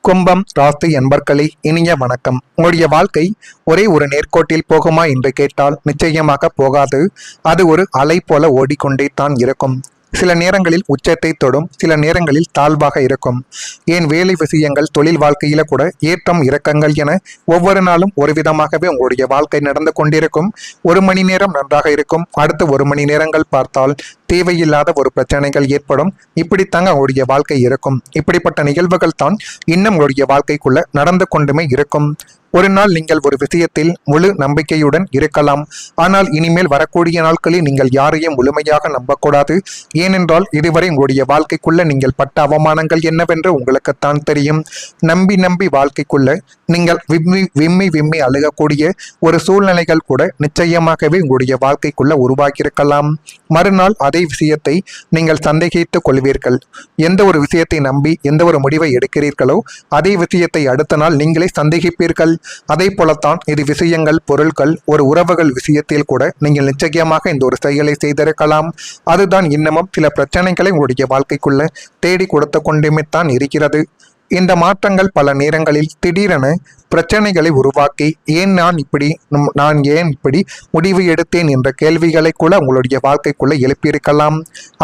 கும்பம் ராசி என்பர்களே, இனிய வணக்கம். உங்களுடைய வாழ்க்கை ஒரே ஒரு நேர்கோட்டில் போகுமா என்று கேட்டால் நிச்சயமாக போகாது. அது ஒரு அலை போல ஓடிக்கொண்டே தான் இருக்கும். சில நேரங்களில் உச்சத்தை தொடும், சில நேரங்களில் தாழ்வாக இருக்கும். ஏன் வேலை விஷயங்கள், தொழில் வாழ்க்கையில கூட ஏற்றம் இறக்கங்கள் என ஒவ்வொரு நாளும் ஒரு விதமாகவே உங்களுடைய வாழ்க்கை நடந்து கொண்டிருக்கும். ஒரு மணி நேரம் நன்றாக இருக்கும், அடுத்த ஒரு மணி நேரங்கள் பார்த்தால் தேவையில்லாத ஒரு பிரச்சனைகள் ஏற்படும். இப்படித்தாங்க உங்களுடைய வாழ்க்கை இருக்கும். இப்படிப்பட்ட நிகழ்வுகள் தான் இன்னும் உங்களுடைய வாழ்க்கைக்குள்ள நடந்து கொண்டுமே இருக்கும். ஒரு நாள் நீங்கள் ஒரு விஷயத்தில் முழு நம்பிக்கையுடன் இருக்கலாம். ஆனால் இனிமேல் வரக்கூடிய நாட்களில் நீங்கள் யாரையும் முழுமையாக நம்பக்கூடாது. ஏனென்றால் இதுவரை உங்களுடைய வாழ்க்கைக்குள்ள நீங்கள் பட்ட அவமானங்கள் என்னவென்று உங்களுக்குத்தான் தெரியும். நம்பி நம்பி வாழ்க்கைக்குள்ள நீங்கள் விம்மி அழுகக்கூடிய ஒரு சூழ்நிலைகள் கூட நிச்சயமாகவே உங்களுடைய வாழ்க்கைக்குள்ள உருவாக்கியிருக்கலாம். மறுநாள் அதே விஷயத்தை நீங்கள் சந்தேகித்துக் கொள்வீர்கள். எந்த ஒரு விஷயத்தை நம்பி எந்த ஒரு முடிவை எடுக்கிறீர்களோ அதே விஷயத்தை அடுத்த நாள் நீங்களே சந்தேகிப்பீர்கள். அதே போலத்தான் இது விஷயங்கள், பொருட்கள், ஒரு உறவுகள் விஷயத்தில் கூட நீங்கள் நிச்சயமாக இந்த ஒரு செயலை செய்திருக்கலாம். அதுதான் இன்னமும் சில பிரச்சனைகளை உங்களுடைய வாழ்க்கைக்குள்ள தேடி கொடுத்து கொண்டுமே தான் இருக்கிறது. இந்த மாற்றங்கள் பல நேரங்களில் திடீரென பிரச்சனைகளை உருவாக்கி நான் ஏன் இப்படி முடிவு எடுத்தேன் என்ற கேள்விகளை கூட உங்களுடைய வாழ்க்கைக்குள்ள எழுப்பியிருக்கலாம்.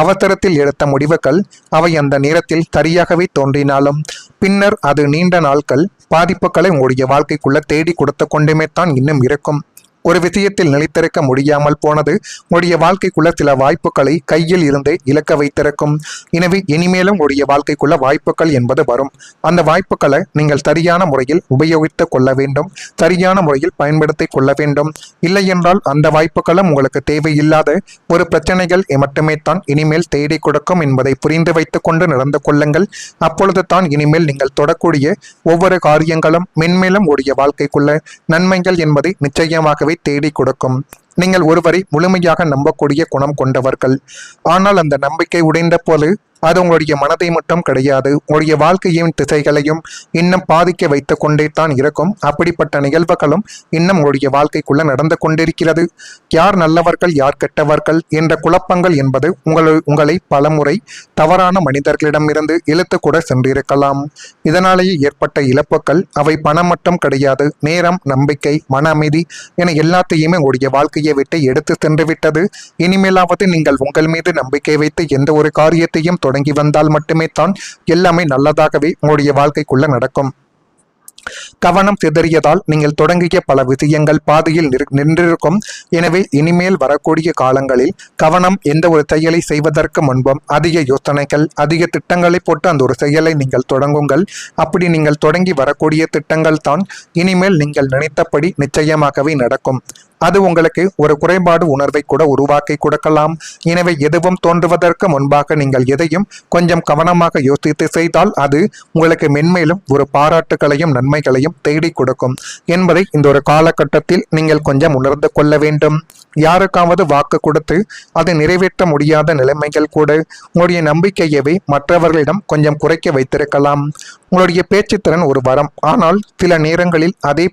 அவசரத்தில் எடுத்த முடிவுகள் அவை அந்த நேரத்தில் சரியாகவே தோன்றினாலும் பின்னர் அது நீண்ட நாட்கள் பாதிப்புகளை உங்களுடைய வாழ்க்கைக்குள்ள தேடி கொடுத்து கொண்டுமே தான் இன்னும் இருக்கும். ஒரு விஷயத்தில் நிலைத்திருக்க முடியாமல் போனது உங்களுடைய வாழ்க்கைக்குள்ள சில வாய்ப்புகளை கையில் இருந்து இழக்க வைத்திருக்கும். எனவே இனிமேலும் உங்களுடைய வாழ்க்கைக்குள்ள வாய்ப்புகள் என்பது வரும். அந்த வாய்ப்புகளை நீங்கள் சரியான முறையில் உபயோகித்துக் கொள்ள வேண்டும், சரியான முறையில் பயன்படுத்திக் கொள்ள வேண்டும். இல்லை என்றால் அந்த வாய்ப்புகளும் உங்களுக்கு தேவையில்லாத ஒரு பிரச்சனைகள் மட்டுமே தான் இனிமேல் தேடி கொடுக்கும் என்பதை புரிந்து வைத்துக் கொண்டு நடந்து கொள்ளுங்கள். அப்பொழுது தான் இனிமேல் நீங்கள் தொடக்கூடிய ஒவ்வொரு காரியங்களும் மென்மேலும் உடைய வாழ்க்கைக்குள்ள நன்மைகள் என்பதை நிச்சயமாகவே தேடி கொடுக்கும். நீங்கள் ஒருவரை முழுமையாக நம்பக்கூடிய குணம் கொண்டவர்கள். ஆனால் அந்த நம்பிக்கை உடைந்த போது அது உங்களுடைய மனதை மட்டும் கிடையாது, உங்களுடைய வாழ்க்கையின் திசைகளையும் இன்னும் பாதிக்க வைத்துக் கொண்டே தான் இருக்கும். அப்படிப்பட்ட நிகழ்வுகளும் இன்னும் உங்களுடைய வாழ்க்கைக்குள்ள நடந்து கொண்டிருக்கிறது. யார் நல்லவர்கள் யார் கெட்டவர்கள் என்ற குழப்பங்கள் என்பது உங்களை பலமுறை தவறான மனிதர்களிடமிருந்து இழுத்து கூட சென்றிருக்கலாம். இதனாலேயே ஏற்பட்ட இழப்புகள் அவை பணம் மட்டும் கிடையாது, நேரம், நம்பிக்கை, மன அமைதி என எல்லாத்தையுமே உங்களுடைய வாழ்க்கையை விட்டு எடுத்து சென்று விட்டது. இனிமேலாவது நீங்கள் உங்கள் மீது நம்பிக்கை வைத்து எந்த ஒரு காரியத்தையும் தொடங்கி வந்தால் மட்டுமே தான் எல்லாமே நல்லதாகவே உங்களுடைய வாழ்க்கைக்குள்ள நடக்கும். கவனம் சிதறியதால் நீங்கள் தொடங்கிய பல விஷயங்கள் பாதையில் நின்றிருக்கும். எனவே இனிமேல் வரக்கூடிய காலங்களில் கவனம். எந்த ஒரு செயலை செய்வதற்கு முன்பும் அதிக யோசனைகள், அதிக திட்டங்களை போட்டு அந்த ஒரு செயலை நீங்கள் தொடங்குங்கள். அப்படி நீங்கள் தொடங்கி வரக்கூடிய திட்டங்கள் தான் இனிமேல் நீங்கள் நினைத்தபடி நிச்சயமாகவே நடக்கும். அது உங்களுக்கு ஒரு குறைபாடு உணர்வை கூட உருவாக்கி கொடுக்கலாம். எனவே எதுவும் தோன்றுவதற்கு முன்பாக நீங்கள் எதையும் கொஞ்சம் கவனமாக யோசித்து செய்தால் அது உங்களுக்கு மென்மேலும் ஒரு பாராட்டுகளையும் நன்மைகளையும் தேடி கொடுக்கும் என்பதை இந்த ஒரு காலகட்டத்தில் நீங்கள் கொஞ்சம் உணர்ந்து கொள்ள வேண்டும். யாருக்காவது வாக்கு கொடுத்து அதை நிறைவேற்ற முடியாத நிலைமைகள் கூட உங்களுடைய நம்பிக்கையவே மற்றவர்களிடம் கொஞ்சம் குறைக்க வைத்திருக்கலாம். உங்களுடைய பேச்சுத்திறன் ஒரு வரம். ஆனால் சில நேரங்களில் அதே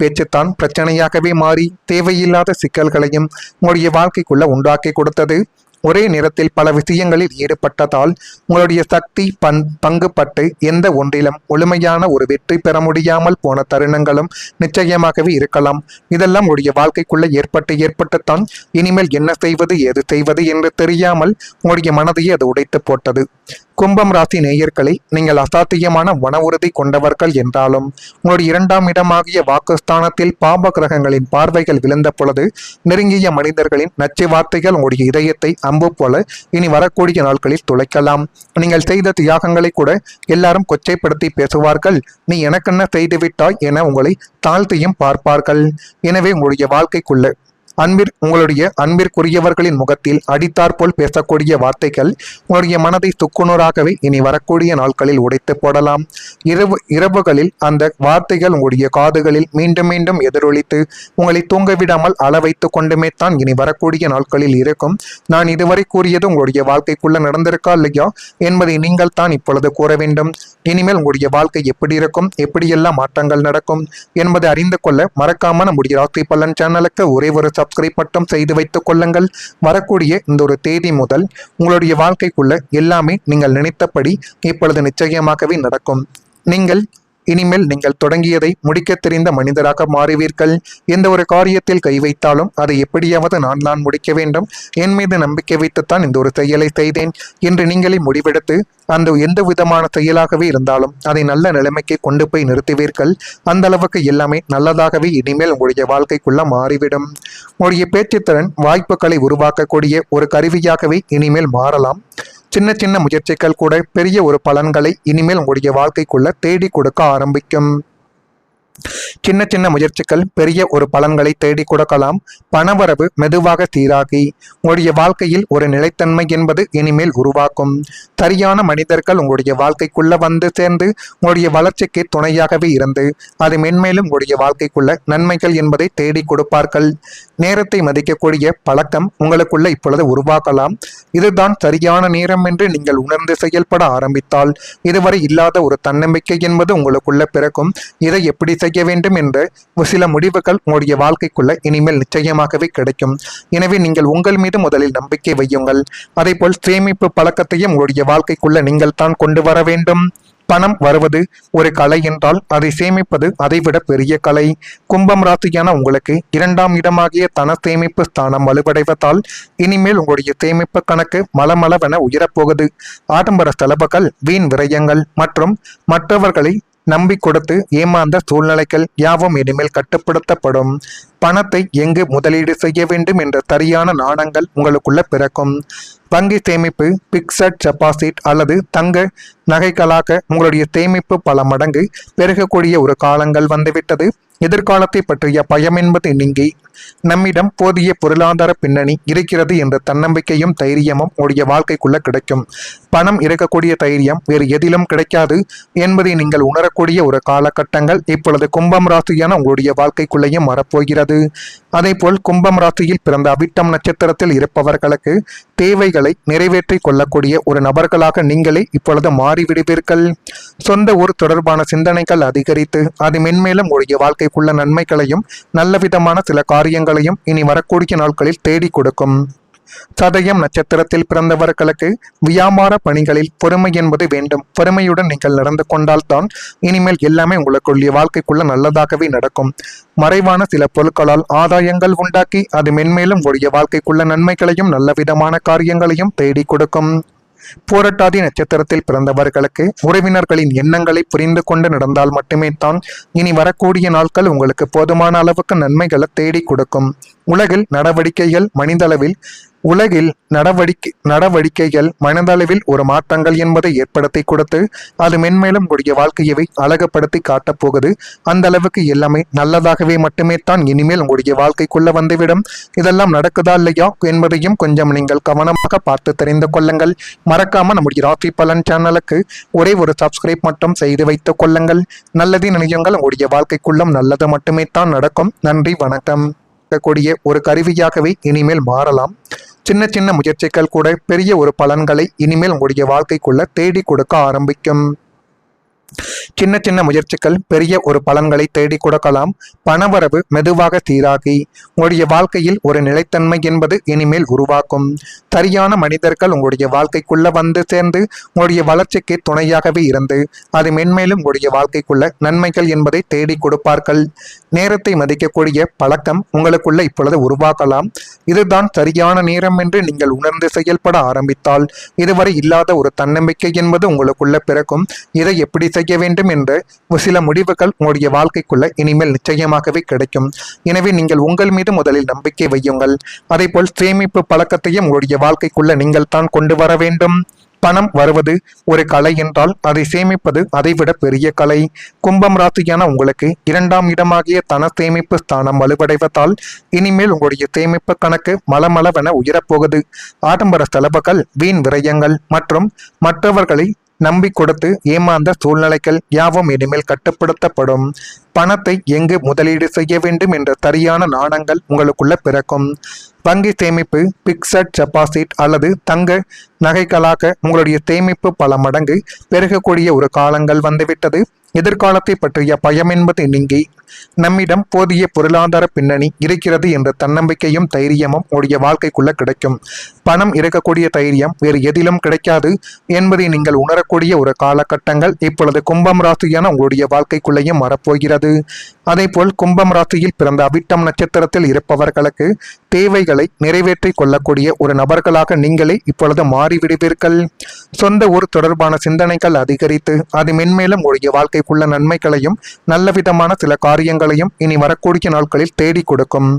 பேச்சுத்தான் பிரச்சனையாகவே மாறி தேவையில்லாத சிக்கல்களையும் உங்களுடைய வாழ்க்கைக்குள்ள உண்டாக்கி கொடுத்தது. ஒரே நேரத்தில் பல விஷயங்களில் ஈடுபட்டதால் உங்களுடைய சக்தி பங்குபட்டு எந்த ஒன்றிலும் முழுமையான ஒரு வெற்றி பெற முடியாமல் போன தருணங்களும் நிச்சயமாகவே இருக்கலாம். இதெல்லாம் உங்களுடைய வாழ்க்கைக்குள்ள ஏற்பட்டுத்தான் இனிமேல் என்ன செய்வது ஏது செய்வது என்று தெரியாமல் உங்களுடைய மனதையே அது உடைத்து போட்டது. கும்பம் ராசி நேயர்களை, நீங்கள் அசாத்தியமான மன உறுதி கொண்டவர்கள் என்றாலும் உங்களுடைய 2ஆம் இடமாகிய வாக்குஸ்தானத்தில் பாப கிரகங்களின் பார்வைகள் விழுந்த பொழுது நெருங்கிய மனிதர்களின் நச்சு வார்த்தைகள் உங்களுடைய இதயத்தை அம்பு போல இனி வரக்கூடிய நாட்களில் துளைக்கலாம். நீங்கள் செய்த தியாகங்களை கூட எல்லாரும் கொச்சைப்படுத்தி பேசுவார்கள். நீ எனக்கென்ன செய்துவிட்டாய் என உங்களை தாழ்த்தியும் பார்ப்பார்கள். எனவே உங்களுடைய வாழ்க்கைக்குள்ள உங்களுடைய அன்பிற்குரியவர்களின் முகத்தில் அடித்தாற்போல் பேசக்கூடிய வார்த்தைகள் உங்களுடைய மனதை துக்குநூறாகவே இனி வரக்கூடிய நாட்களில் உடைத்து போடலாம். இரவுகளில் அந்த வார்த்தைகள் உங்களுடைய காதுகளில் மீண்டும் மீண்டும் எதிரொலித்து உங்களை தூங்கவிடாமல் அள வைத்து கொண்டுமே தான் இனி வரக்கூடிய நாட்களில் இருக்கும். நான் இதுவரை கூறியது உங்களுடைய வாழ்க்கைக்குள்ள நடந்திருக்கா இல்லையா என்பதை நீங்கள் தான் இப்பொழுது கூற வேண்டும். இனிமேல் உங்களுடைய வாழ்க்கை எப்படி இருக்கும், எப்படியெல்லாம் மாற்றங்கள் நடக்கும் என்பதை அறிந்து கொள்ள மறக்காம நம்முடைய ராசி பலன் சேனலுக்கு ஒரே ஒரு சப்ஸ்கிரைப் மட்டும் செய்து வைத்துக் கொள்ளுங்கள். வரக்கூடிய இந்த ஒரு தேதி முதல் உங்களுடைய வாழ்க்கைக்குள்ள எல்லாமே நீங்கள் நினைத்தபடி இப்பொழுது நிச்சயமாகவே நடக்கும். நீங்கள் தொடங்கியதை முடிக்க தெரிந்த மனிதராக மாறுவீர்கள். எந்த ஒரு காரியத்தில் கை வைத்தாலும் அதை எப்படியாவது நான் முடிக்க வேண்டும், என் மீது நம்பிக்கை வைத்துத்தான் இந்த ஒரு செயலை செய்தேன் என்று நீங்களே முடிவெடுத்து அந்த எந்த விதமான செயலாகவே இருந்தாலும் அதை நல்ல நிலைமைக்கு கொண்டு போய் நிறுத்துவீர்கள். அந்த அளவுக்கு எல்லாமே நல்லதாகவே இனிமேல் உங்களுடைய வாழ்க்கைக்குள்ள மாறிவிடும். உங்களுடைய பேச்சுத்திறன் வாய்ப்புகளை உருவாக்கக்கூடிய ஒரு கருவியாகவே இனிமேல் மாறலாம். சின்ன சின்ன முயற்சிகள் கூட பெரிய ஒரு பலன்களை இனிமேல் உங்களுடைய வாழ்க்கைக்குள்ள தேடி கொடுக்க ஆரம்பிக்கும். சின்ன சின்ன முயற்சிகள் பெரிய ஒரு பலன்களை தேடி கொடுக்கலாம். பணவரவு மெதுவாக சீராகி உங்களுடைய வாழ்க்கையில் ஒரு நிலைத்தன்மை என்பது இனிமேல் உருவாக்கும். சரியான மனிதர்கள் உங்களுடைய வாழ்க்கைக்குள்ள வந்து சேர்ந்து உங்களுடைய வளர்ச்சிக்கு துணையாகவே இருந்து அது மென்மேலும் உங்களுடைய வாழ்க்கைக்குள்ள நன்மைகள் என்பதை தேடி கொடுப்பார்கள். நேரத்தை மதிக்கக்கூடிய பழக்கம் உங்களுக்குள்ள இப்பொழுது உருவாக்கலாம். இதுதான் சரியான நேரம் என்று நீங்கள் உணர்ந்து செயல்பட ஆரம்பித்தால் இதுவரை இல்லாத ஒரு தன்னம்பிக்கை என்பது உங்களுக்குள்ள பிறக்கும். இதை எப்படி செய்ய வேண்டும் என்ற சில முடிவுகள் உங்களுடைய வாழ்க்கைக்குள்ள இனிமேல் நிச்சயமாகவே கிடைக்கும். எனவே நீங்கள் உங்கள் மீது முதலில் நம்பிக்கை வையுங்கள். அதே போல் சேமிப்பு பழக்கத்தையும் உங்களுடைய வாழ்க்கைக்குள்ள நீங்கள் தான் கொண்டு வர வேண்டும். பணம் வருவது ஒரு கலை என்றால் அதை சேமிப்பது அதைவிட பெரிய கலை. கும்பம் ராசியான உங்களுக்கு 2ஆம் இடமாகிய தன சேமிப்பு ஸ்தானம் வலுவடைவதால் இனிமேல் உங்களுடைய சேமிப்பு கணக்கு மலமளவென உயரப்போகுது. ஆடம்பர செலவுகள், வீண் விரயங்கள் மற்றும் மற்றவர்களை நம்பி கொடுத்து ஏமாந்த சூழ்நிலைகள் யாவும் இனிமேல் கட்டுப்படுத்தப்படும். பணத்தை எங்கு முதலீடு செய்ய வேண்டும் என்ற சரியான நாணங்கள் உங்களுக்குள்ள பிறக்கும். வங்கி சேமிப்பு, பிக்சட் டெபாசிட் அல்லது தங்க நகைகளாக உங்களுடைய சேமிப்பு பல மடங்கு பெருகக்கூடிய ஒரு காலங்கள் வந்துவிட்டது. எதிர்காலத்தை பற்றிய பயம் என்பது நீங்கி நம்மிடம் போதிய பொருளாதார பின்னணி இருக்கிறது என்ற தன்னம்பிக்கையும் தைரியமும் உடைய வாழ்க்கைக்குள்ள கிடைக்கும். பணம் இருக்கக்கூடிய தைரியம் வேறு எதிலும் கிடைக்காது என்பதை நீங்கள் உணரக்கூடிய ஒரு காலகட்டங்கள் இப்பொழுது கும்பம் ராசியான உங்களுடைய வாழ்க்கைக்குள்ளேயும் வரப்போகிறது. அதே போல் கும்பம் ராசியில் பிறந்த அவிட்டம் நட்சத்திரத்தில் இருப்பவர்களுக்கு தேவைகளை நிறைவேற்றி கொள்ளக்கூடிய ஒரு நபர்களாக நீங்களே இப்பொழுது மாறிவிடுவீர்கள். சொந்த ஊர் தொடர்பான சிந்தனைகள் அதிகரித்து அது மென்மேலும் உங்களுடைய வாழ்க்கைக்குள்ள நன்மைகளையும் நல்ல விதமான சில காரியங்களையும் இனி வரக்கூடிய நாட்களில் தேடி கொடுக்கும். சதயம் நட்சத்திரத்தில் பிறந்தவர்களுக்கு வியாபார பணிகளில் பொறுமை என்பது வேண்டும். பொறுமையுடன் நீங்கள் நடந்து கொண்டால்தான் இனிமேல் எல்லாமே உங்களுக்குரிய வாழ்க்கைக்குள்ள நல்லதாகவே நடக்கும். மறைவான சில பொருட்களால் ஆதாயங்கள் உண்டாக்கி அது மென்மேலும் உங்களுடைய வாழ்க்கைக்குள்ள நன்மைகளையும் நல்ல விதமான காரியங்களையும் தேடி கொடுக்கும். போராட்டாதி நட்சத்திரத்தில் பிறந்தவர்களுக்கு உறவினர்களின் எண்ணங்களை புரிந்து கொண்டு நடந்தால் மட்டுமே தான் இனி வரக்கூடிய நாட்கள் உங்களுக்கு போதுமான அளவுக்கு நன்மைகளை தேடி கொடுக்கும். உலகில் நடவடிக்கைகள் மனதளவில் ஒரு மாற்றங்கள் என்பதை ஏற்படுத்தி கொடுத்து அது மென்மேலும் உடைய வாழ்க்கையவை அழகுபடுத்தி காட்டப்போகுது. அந்த அளவுக்கு எல்லாமே நல்லதாகவே மட்டுமே தான் இனிமேல் உங்களுடைய வாழ்க்கைக்குள்ள வந்துவிடும். இதெல்லாம் நடக்குதா இல்லையா என்பதையும் கொஞ்சம் நீங்கள் கவனமாக பார்த்து தெரிந்து கொள்ளுங்கள். மறக்காம நம்முடைய ராசி பலன் சேனலுக்கு ஒரே ஒரு சப்ஸ்கிரைப் மட்டும் செய்து வைத்துக் கொள்ளுங்கள். நல்லதே நினையுங்கள். உங்களுடைய வாழ்க்கைக்குள்ளும் நல்லது மட்டுமே தான் நடக்கும். நன்றி, வணக்கம். கூடிய ஒரு கருவியாகவே இனிமேல் மாறலாம். சின்ன சின்ன முயற்சிகள் கூட பெரிய ஒரு பலன்களை இனிமேல் உங்களுடைய வாழ்க்கைக்குள்ள தேடி கொடுக்க ஆரம்பிக்கும். சின்ன சின்ன முயற்சிகள் பெரிய ஒரு பலன்களை தேடி கொடுக்கலாம். பணவரவு மெதுவாக சீராகி உங்களுடைய வாழ்க்கையில் ஒரு நிலைத்தன்மை என்பது இனிமேல் உருவாக்கும். சரியான மனிதர்கள் உங்களுடைய வாழ்க்கைக்குள்ள வந்து சேர்ந்து உங்களுடைய வளர்ச்சிக்கு துணையாகவே இருந்து அது மென்மேலும் உங்களுடைய வாழ்க்கைக்குள்ள நன்மைகள் என்பதை தேடி கொடுப்பார்கள். நேரத்தை மதிக்கக்கூடிய பழக்கம் உங்களுக்குள்ள இப்பொழுது உருவாக்கலாம். இதுதான் சரியான நேரம் என்று நீங்கள் உணர்ந்து செயல்பட ஆரம்பித்தால் இதுவரை இல்லாத ஒரு தன்னம்பிக்கை என்பது உங்களுக்குள்ள பிறக்கும். இதை எப்படி செய்ய வேண்டும் என்ற சில முடிவுகள் உங்களுடைய வாழ்க்கைக்குள்ள இனிமேல் நிச்சயமாகவே கிடைக்கும். எனவே நீங்கள் உங்கள் மீது முதலில் நம்பிக்கை வையுங்கள். அதே போல் சேமிப்பு பழக்கத்தையும் உங்களுடைய வாழ்க்கைக்குள்ள நீங்கள் தான் கொண்டு வர வேண்டும். பணம் வருவது ஒரு கலை என்றால் அதை சேமிப்பது அதைவிட பெரிய கலை. கும்பம் ராசியான உங்களுக்கு 2ஆம் இடமாகிய தன சேமிப்பு ஸ்தானம் வலுவடைவதால் இனிமேல் உங்களுடைய சேமிப்பு கணக்கு மலமளவென உயரப்போகுது. ஆடம்பர செலவுகள், வீண் விரயங்கள் மற்றும் மற்றவர்களை நம்பி கொடுத்து ஏமாந்த சூழ்நிலைகள் யாவும் இனிமேல் கட்டுப்படுத்தப்படும். பணத்தை எங்கு முதலீடு செய்ய வேண்டும் என்ற சரியான நாணங்கள் உங்களுக்குள்ள பிறக்கும். வங்கி சேமிப்பு, பிக்சட் டெபாசிட் அல்லது தங்க நகைகளாக உங்களுடைய சேமிப்பு பல மடங்கு பெருகக்கூடிய ஒரு காலங்கள் வந்துவிட்டது. எதிர்காலத்தை பற்றிய பயம் என்பது நீங்கி நம்மிடம் போதிய பொருளாதார பின்னணி இருக்கிறது என்ற தன்னம்பிக்கையும் தைரியமும் உங்களுடைய வாழ்க்கைக்குள்ள கிடைக்கும். பணம் இருக்கக்கூடிய தைரியம் வேறு எதிலும் கிடைக்காது என்பதை நீங்கள் உணரக்கூடிய ஒரு காலகட்டங்கள் இப்பொழுது கும்பம் ராசியான உங்களுடைய வாழ்க்கைக்குள்ளேயும் வரப்போகிறது. அதேபோல் கும்பம் ராசியில் பிறந்த அவிட்டம் நட்சத்திரத்தில் இருப்பவர்களுக்கு தேவைகளை நிறைவேற்றிக் கொள்ளக்கூடிய ஒரு நபர்களாக நீங்களே இப்பொழுது மாறிவிடுவீர்கள். சொந்த ஊர் தொடர்பான சிந்தனைகள் அதிகரித்து அது மென்மேலும் உங்களுடைய வாழ்க்கைக்குள்ள நன்மைகளையும் நல்ல விதமான சில காரியங்களையும் இனி வரக்கூடிய நாட்களில் தேடி கொடுக்கும்.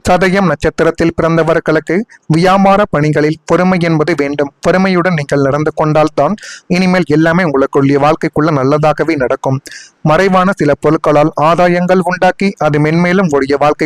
சதயம் நட்சத்திரத்தில் பிறந்தவர்களுக்கு வியாபார பணிகளில் பொறுமை என்பது வேண்டும். பொறுமையுடன் நீங்கள் நடந்து கொண்டால்தான் இனிமேல் எல்லாமே உங்களுக்குரிய வாழ்க்கைக்குள்ள நல்லதாகவே நடக்கும். மறைவான சில பொருட்களால் ஆதாயங்கள் உண்டாக்கி அது மென்மேலும் உங்களுடைய வாழ்க்கை